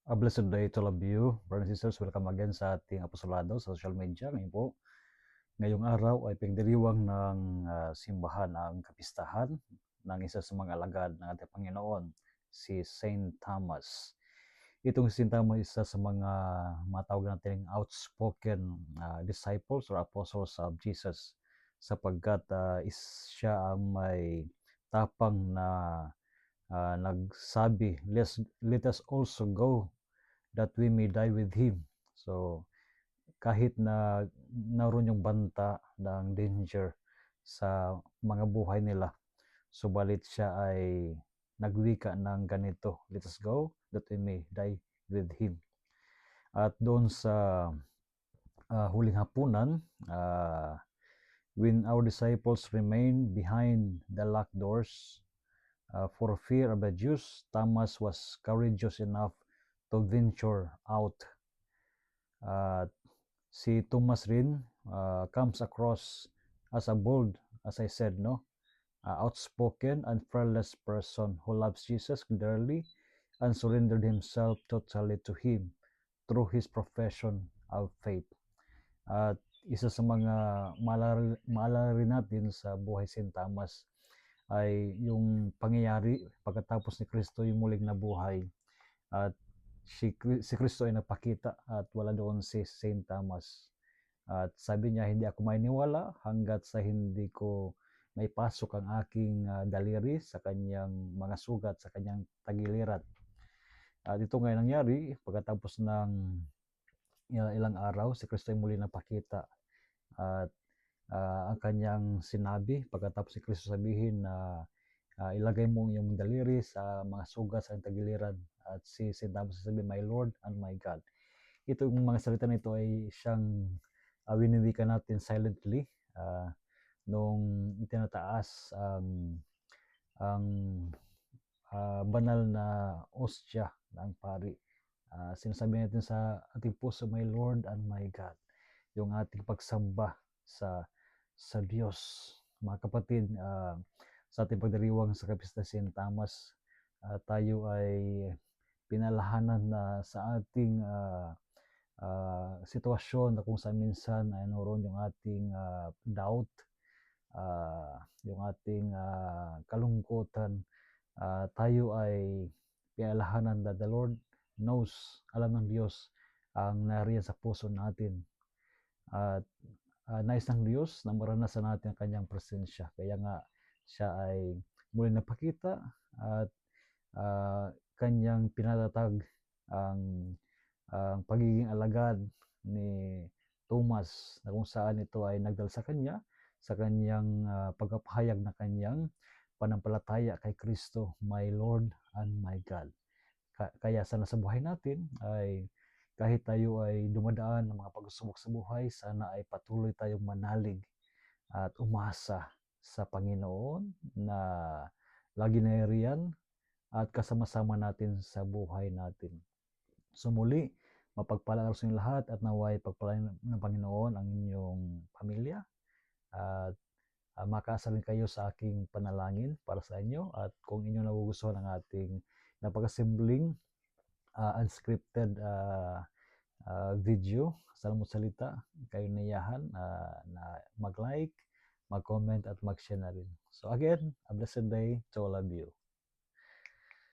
A blessed day to all of you. Brothers and sisters, welcome again sa ating apostolado sa social media. Ngayon po, ngayong araw ay pagdiriwang ng simbahan ang kapistahan ng isa sa mga alagad ng ating Panginoon, si Saint Thomas. Itong si Saint Thomas isa sa mga matawag natin outspoken disciples or apostles of Jesus sapagkat siya ang may tapang na nagsabi, let us also go that we may die with Him. So, kahit na naroon yung banta ng danger sa mga buhay nila, subalit siya ay nagwika ng ganito, let us go that we may die with Him. At doon sa huling hapunan, when our disciples remained behind the locked doors for fear of the Jews, Thomas was courageous enough to venture out. Si Thomas rin comes across as a bold, as I said, outspoken and fearless person who loves Jesus dearly and surrendered himself totally to Him through his profession of faith. At isa sa mga maalala rin natin sa buhay St. Thomas ay yung pangyayari pagkatapos ni Kristo yung muling nabuhay at si Kristo ay napakita at wala doon si St. Thomas. At sabi niya, hindi ako maniniwala hanggat sa hindi ko may pasok ang aking daliri sa kanyang mga sugat, sa kanyang tagiliran. At ito nga nangyari pagkatapos ng ilang araw, si Kristo ay muli napakita. At ang kanyang sinabi, pagkatapos si Kristo sabihin na ilagay mo yung daliri sa mga sugat sa tagiliran, at si St. Thomas sabi, my Lord and my God. Ito yung mga salita nito ay siyang winiwika natin silently nung itinataas ang banal na ostya ng pari. Sinasabi natin sa ating puso, my Lord and my God, yung ating pagsamba sa Diyos. Mga kapatid, sa ating pagdiriwang sa Kapista St. Thomas, tayo ay pinalahanan na sa ating sitwasyon na kung saan minsan ay naroon yung ating doubt, yung ating kalungkutan. Tayo ay pinalahanan na the Lord knows, alam ng Diyos ang nariyan sa puso natin. At nais ng Diyos na maranasan natin ang kanyang presensya. Kaya nga siya ay muli napakita at kanyang pinatatag ang pagiging alagad ni Thomas, na kung saan ito ay nagdala sa kanya sa kanyang pagpapahayag na kanyang panampalataya kay Kristo, my Lord and my God. Kaya sana sa buhay natin ay kahit tayo ay dumadaan ng mga pagsubok sa buhay, sana ay patuloy tayong manalig at umasa sa Panginoon na lagi nariyan at kasama-sama natin sa buhay natin. So muli, mapagpalang araw sa inyong lahat at naway pagpalain ng Panginoon ang inyong pamilya at makaasa rin kayo sa aking panalangin para sa inyo. At kung inyong nagugustuhan ang ating napakasimpleng unscripted video, Salmo Salita, kayo nayahan na mag-like, mag-comment at mag-share na rin. So again, a blessed day to all of you.